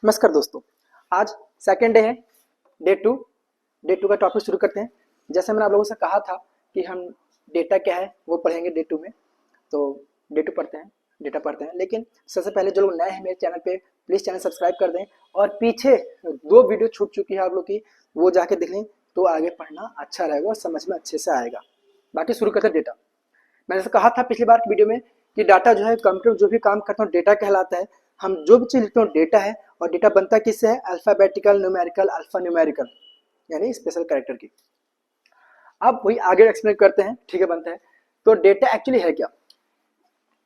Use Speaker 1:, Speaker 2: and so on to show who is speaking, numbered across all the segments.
Speaker 1: नमस्कार दोस्तों, आज सेकेंड डे है, डे टू का टॉपिक शुरू करते हैं। जैसे मैंने आप लोगों से कहा था कि हम डेटा क्या है वो पढ़ेंगे डे टू में, तो डे टू पढ़ते हैं। लेकिन सबसे पहले जो लोग नए हैं मेरे चैनल पे, प्लीज़ चैनल सब्सक्राइब कर दें और पीछे 2 वीडियो छूट चुकी है आप लोग की, वो जाके देख लें तो आगे पढ़ना अच्छा रहेगा और समझ में अच्छे से आएगा। बाकी शुरू करते हैं डेटा। मैंने जैसे कहा था पिछली बार की वीडियो में कि डाटा जो है कंप्यूटर जो भी काम करता हूँ डेटा कहलाता है। हम जो भी चीज़ लिखते हैं डेटा है, और डेटा बनता किससे है? अल्फाबेटिकल, न्यूमेरिकल, अल्फा न्यूमेरिकल यानी स्पेशल कैरेक्टर की। अब वही आगे एक्सप्लेन करते हैं, ठीक है? बनता है तो डेटा एक्चुअली है क्या?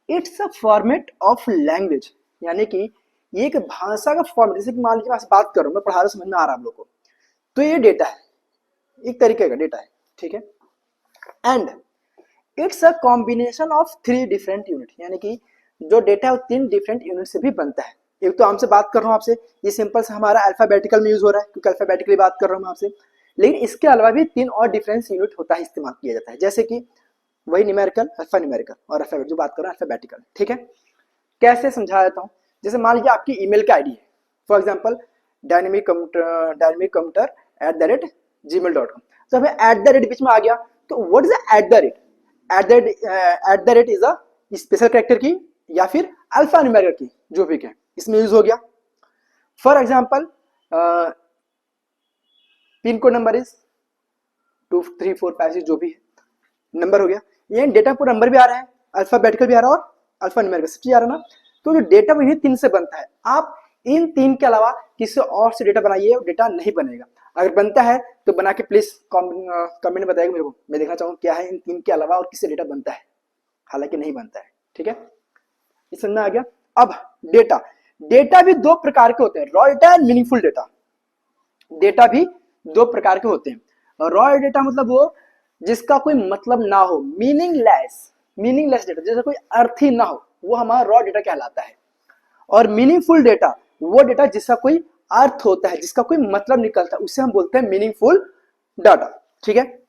Speaker 1: It's a format of language, यानी कि ये एक भाषा का फॉर्मेट। जैसे कि मान लीजिए मैं आपसे बात कर रहा हूँ, मैं पढ़ा रहा हूँ, समझ में आ रहा है आप लोग को, तो ये डेटा है, एक तरीके का डेटा है, ठीक है? And it's a combination of 3 different unit, यानी कि जो डेटा है वो 3 डिफरेंट यूनिट से भी बनता है। एक तो हमसे बात कर रहा हूँ आपसे, ये सिंपल से हमारा अल्फाबेटिकल में यूज हो रहा है क्योंकि अल्फाबेटिकली बात कर रहा हूँ मैं आपसे। लेकिन इसके अलावा भी 3 और डिफरेंस यूनिट होता है, इस्तेमाल किया जाता है, जैसे कि वही न्यूमेरिकल, अल्फा न्यूमेरिकल और अल्फाबेट जो बात कर रहा है अल्फाबेटिकल, ठीक है? कैसे समझा देता हूँ। जैसे मान लीजिए आपकी ईमेल का आईडी है, फॉर एग्जांपल dynamiccompter@gmail.com, तो हमें @ बीच में आ गया, तो what is @? @ Is a special character की या फिर अल्फा न्यूमेरिकल की, जो भी है इसमें यूज हो गया। For example pin code number is 2 3 4 5 जो भी है नंबर हो गया। ये डेटा पर नंबर भी आ रहा है, अल्फाबेटिकल भी आ रहा है और अल्फा न्यूमेरिकल सब चीज आ रहा है ना। तो जो डेटा इन्हीं 3 से बनता है। आप इन 3 के अलावा किसी और से डेटा बनाइए, डेटा नहीं बनेगा। अगर बनता है तो बना के प्लीज कमेंट में बताइएगा मेरे को, मैं देखना चाहूँ क्या है इन 3 के अलावा और किससे डेटा बनता है। हालांकि नहीं बनता है, ठीक है? ये समझ में आ गया। अब डेटा भी 2 प्रकार के होते हैं, raw data and meaningful data. Data भी 2 प्रकार के होते हैं। रॉ डेटा मतलब वो जिसका कोई मतलब ना हो, मीनिंगलेस डेटा, जैसे कोई अर्थ ही ना हो, वो हमारा रॉ डेटा कहलाता है। और मीनिंगफुल डेटा वो डेटा जिसका कोई अर्थ होता है, जिसका कोई मतलब निकलता है, उसे हम बोलते हैं मीनिंगफुल डाटा, ठीक है?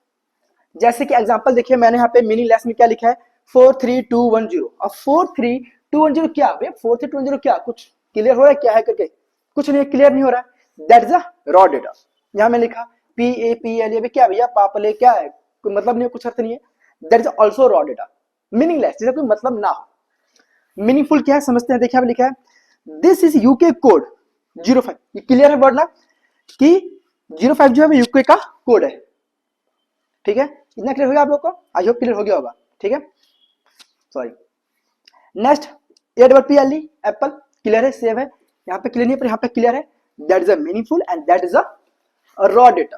Speaker 1: जैसे कि एग्जांपल देखिए, मैंने यहाँ पे मीनिंगलेस में क्या लिखा है, 43210। अब 43210 क्या भैया? 43210 क्या कुछ क्लियर हो रहा है क्या है करके? कुछ नहीं, क्लियर नहीं हो रहा है। That is a raw data. यहाँ में लिखा PAPL, क्या भैया? पापले क्या है? कोई मतलब नहीं है, कुछ अर्थ नहीं है। That is also raw data, meaningless, जिसका कोई मतलब ना हो। मीनिंगफुल क्या है समझते हैं। देखिए यहाँ लिखा है दिस इज यूके कोड 05। ये क्लियर है वर्ड ना कि 05 जो है यूके का कोड है, ठीक है? इतना क्लियर हो गया आप लोग को? आई होप क्लियर हो गया होगा, ठीक है? Sorry. Next APPLE, Apple, clear है, सेव है। यहाँ पे क्लियर नहीं है पर यहाँ पे क्लियर है। That is a meaningful and that is a raw data.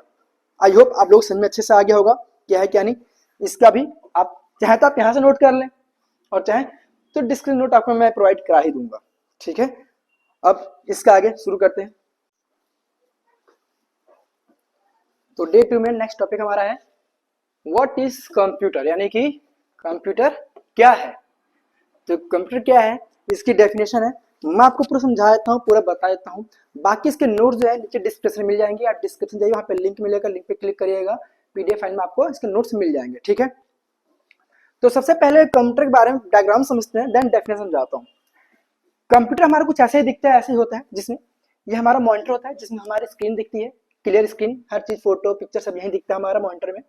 Speaker 1: I hope आप लोग समझ में अच्छे से आ गया होगा क्या है क्या नहीं। इसका भी आप चाहे तो आप यहाँ से नोट कर लें और चाहे तो डिस्क्रिप्शन नोट आपको मैं प्रोवाइड करा ही दूंगा, ठीक है? अब इसका आगे शुरू करते हैं। तो डे 2 में नेक्स्ट टॉपिक हमारा है व्हाट इज कंप्यूटर, यानी कि कंप्यूटर क्या है। तो कंप्यूटर क्या है, इसकी डेफिनेशन है, मैं आपको पूरा समझा देता हूँ, पूरा बता देता हूँ। बाकी इसके नोट्स जो है नीचे डिस्क्रिप्शन में मिल जाएंगे, आप डिस्क्रिप्शन जाइए, वहाँ पे लिंक मिलेगा, लिंक पे क्लिक करिएगा, PDF फाइल में आपको इसके नोट्स मिल जाएंगे, ठीक है? तो सबसे पहले कंप्यूटर के बारे में डायग्राम समझते हैं, देन डेफिनेशन समझाता हूँ। कंप्यूटर हमारा कुछ ऐसे ही दिखता है, ऐसे ही होता है, जिसमें ये हमारा मॉनिटर होता है, जिसमें हमारी स्क्रीन दिखती है, क्लियर स्क्रीन, हर चीज, फोटो, पिक्चर सब यही दिखता है हमारा मॉनिटर में।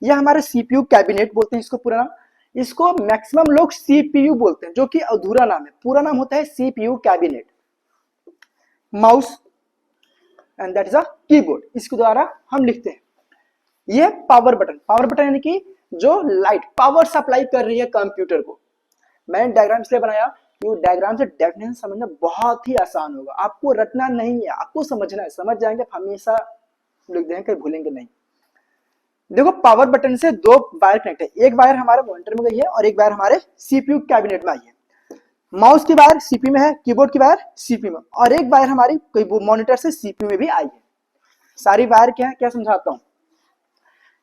Speaker 1: यह हमारे CPU कैबिनेट बोलते हैं इसको पूरा नाम। इसको मैक्सिमम लोग CPU बोलते हैं, जो कि अधूरा नाम है, पूरा नाम होता है CPU cabinet. Mouse and that is a keyboard, इसके द्वारा हम लिखते हैं। ये पावर बटन यानी कि जो लाइट पावर सप्लाई कर रही है कंप्यूटर को। मैंने डायग्राम इसलिए बनाया कि डायग्राम से डेफिनेशन समझना बहुत ही आसान होगा। आपको रटना नहीं है, आपको समझना है, समझ जाएंगे हमेशा लिख देंगे, भूलेंगे नहीं। देखो पावर बटन से 2 वायर कनेक्ट है, एक वायर हमारे मॉनिटर में गई है और एक वायर हमारे CPU कैबिनेट में आई है। माउस की वायर CPU में है, कीबोर्ड की वायर CPU में, और एक वायर हमारी मॉनिटर से CPU में भी आई है। सारी वायर क्या है, क्या समझाता हूं।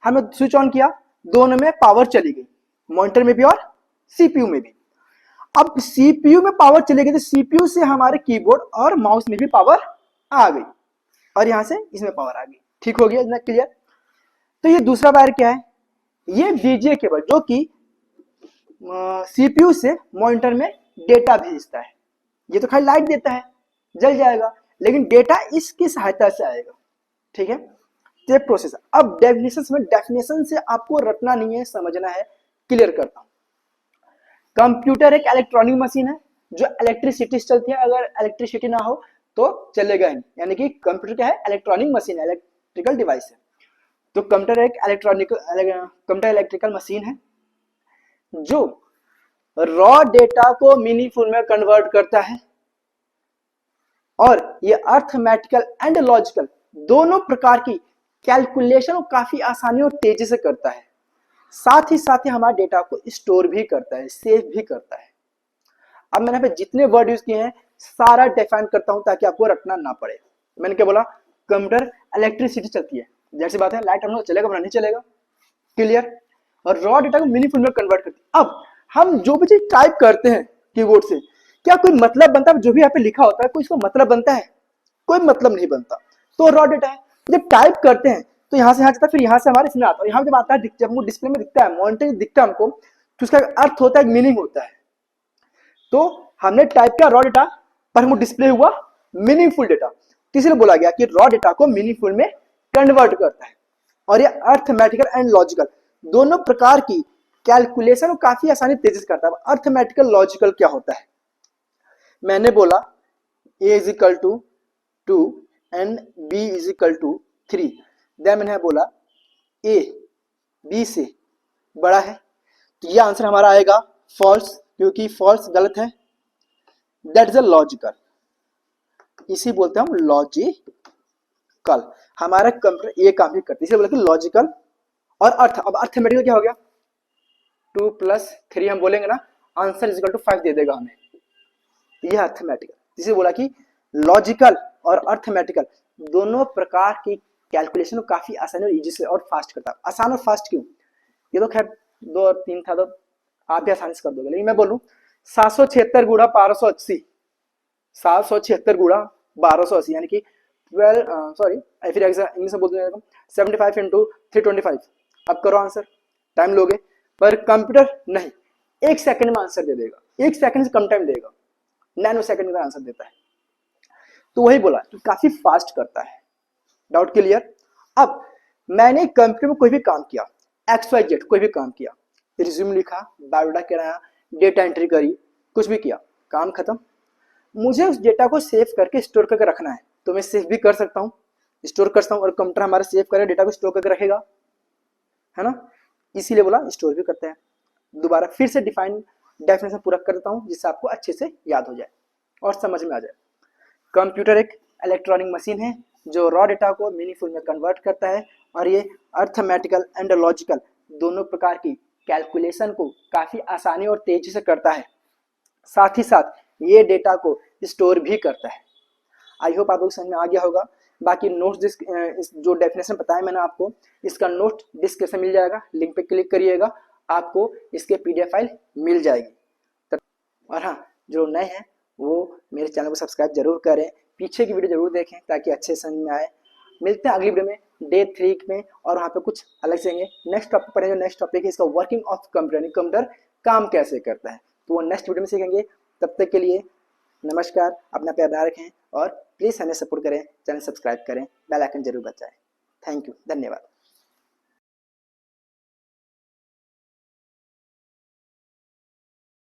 Speaker 1: हमने स्विच ऑन किया, दोनों में पावर चली गई, मॉनिटर में भी और CPU में भी। अब CPU में पावर चली गई तो CPU से हमारे कीबोर्ड और माउस में भी पावर आ गई, और यहां से इसमें पावर आ गई, ठीक हो गया, इतना क्लियर? तो ये दूसरा वायर क्या है, ये VGA केबल, जो कि CPU से मॉनिटर में डेटा भेजता है। ये तो खाली लाइट देता है, जल जाएगा, लेकिन डेटा इसकी सहायता से आएगा। ठीक है, ये प्रोसेस। अब डेफिनेशन में, डेफिनेशन से आपको रटना नहीं है, समझना है। क्लियर करता हूं। कंप्यूटर एक इलेक्ट्रॉनिक मशीन है जो इलेक्ट्रिसिटी से चलती है। अगर इलेक्ट्रिसिटी ना हो तो चलेगा ही नहीं, यानी कि कंप्यूटर क्या है, इलेक्ट्रॉनिक मशीन है, इलेक्ट्रिकल डिवाइस है। तो कंप्यूटर एक इलेक्ट्रिकल मशीन है जो रॉ डेटा को मीनिंगफुल में कन्वर्ट करता है, और ये अर्थमेटिकल एंड लॉजिकल दोनों प्रकार की कैलकुलेशन काफी आसानी और तेजी से करता है। साथ ही हमारे डेटा को स्टोर भी करता है, सेव भी करता है। अब मैंने यहाँ पे जितने वर्ड यूज किए हैं सारा डिफाइन करता हूं ताकि आपको रटना ना पड़े। मैंने क्या बोला, कंप्यूटर इलेक्ट्रिसिटी चलती है, जैसी बात है, लाइट हम चलेगा वरना नहीं चलेगा। क्लियर। और रॉ डेटा को मीनिंगफुल में कन्वर्ट करती है। अब हम जो भी चीज टाइप करते हैं कीबोर्ड से, क्या कोई मतलब बनता है? जो भी यहाँ पे लिखा होता है कोई इसको मतलब बनता है? कोई मतलब नहीं बनता। तो रॉ डेटा है। जब टाइप करते हैं तो यहाँ से यहाँ जाता है, फिर यहाँ से हमारे इसमें आता है। यहाँ जब आता है, जब वो डिस्प्ले में दिखता है, मॉनिटर दिखता है हमको, तो उसका अर्थ होता है, मीनिंग होता है। तो हमने टाइप किया रॉ डेटा, पर हमको डिस्प्ले हुआ मीनिंगफुल डेटा। तीसरे बोला गया कि रॉ डेटा को मीनिंगफुल में कन्वर्ट करता है, और ये अर्थमेटिकल एंड लॉजिकल दोनों प्रकार की कैलकुलेशन काफी आसानी तेजी से करता है। अर्थमेटिकल लॉजिकल क्या होता है? मैंने बोला a is equal to 2 and b is equal to 3। Then मैंने बोला a b से बड़ा है, तो ये आंसर हमारा आएगा फॉल्स, क्योंकि फॉल्स गलत है। दैट इज अ लॉजिकल, इसी बोलते हैं हम लॉजिकल। हमारा कंप्यूटर ये काम भी करता है, इसे बोला कि लॉजिकल और अर्थ। अब अर्थमेटिकल क्या हो गया, 2 + 3 हम बोलेंगे ना, आंसर इज इक्वल टू 5 दे देगा हमें। यह अर्थमेटिकल, जिसे बोला कि लॉजिकल और अर्थमेटिकल दोनों प्रकार की कैलकुलेशन को काफी आसानी और इजी से और फास्ट करता है। आसान और फास्ट क्यों? ये तो खैर 2 और 3 था, तो आप भी आसानी से कर दोगे, लेकिन मैं बोलूं 776 गुणा 1280, 776 गुणा 1280 यानी कि 12 सॉरी फिर इंग्लिश में बोल दूंगा 75 × 325। अब करो आंसर, टाइम लोगे, पर कंप्यूटर नहीं, 1 सेकंड में आंसर दे देगा। 1 सेकंड से कम टाइम देगा, नैनो सेकंड में आंसर देता है। तो वही बोला कि काफी फास्ट करता है। Doubt clear? अब मैंने कंप्यूटर में कोई भी काम किया, XYZ कोई भी काम किया, रिज्यूम लिखा, बायोडाटा कराया, डेटा एंट्री करी, कुछ भी किया, काम खत्म। मुझे उस डेटा को सेव करके स्टोर करके रखना है, तो मैं सेव भी कर सकता हूँ, स्टोर कर सकता हूँ, और कंप्यूटर हमारा सेव करे डेटा को स्टोर करके रखेगा, है ना। इसीलिए बोला स्टोर भी करते हैं। दोबारा फिर से डेफिनेशन पूरा कर देता हूँ, जिससे आपको अच्छे से याद हो जाए और समझ में आ जाए। कंप्यूटर एक इलेक्ट्रॉनिक मशीन है जो रॉ डेटा को मीनिंगफुल में कन्वर्ट करता है, और ये अर्थमेटिकल एंड लॉजिकल दोनों प्रकार की कैलकुलेशन को काफी आसानी और तेजी से करता है। साथ ही साथ ये डेटा को स्टोर भी करता है। आई होप आप लोग समझ में आ गया होगा। बाकी नोट्स जो डेफिनेशन बताया मैंने आपको, इसका नोट डिस्क्रिप्शन मिल जाएगा, लिंक पे क्लिक करिएगा, आपको इसके PDF फाइल मिल जाएगी। और हाँ, जो नए हैं वो मेरे चैनल को सब्सक्राइब जरूर करें, पीछे की वीडियो जरूर देखें ताकि अच्छे समझ में आए। मिलते हैं अगली वीडियो में डे 3 में, और वहाँ पे कुछ अलग से नेक्स्ट टॉपिक पढ़ेंगे। नेक्स्ट टॉपिक है इसका वर्किंग ऑफ कंप्यूटर, कंप्यूटर काम कैसे करता है, तो वो नेक्स्ट वीडियो में सीखेंगे। तब तक के लिए नमस्कार, अपना प्यार बनाए रखें, और प्लीज़ हमें सपोर्ट करें, चैनल सब्सक्राइब करें, बेल आइकन जरूर बजाएं। थैंक यू, धन्यवाद।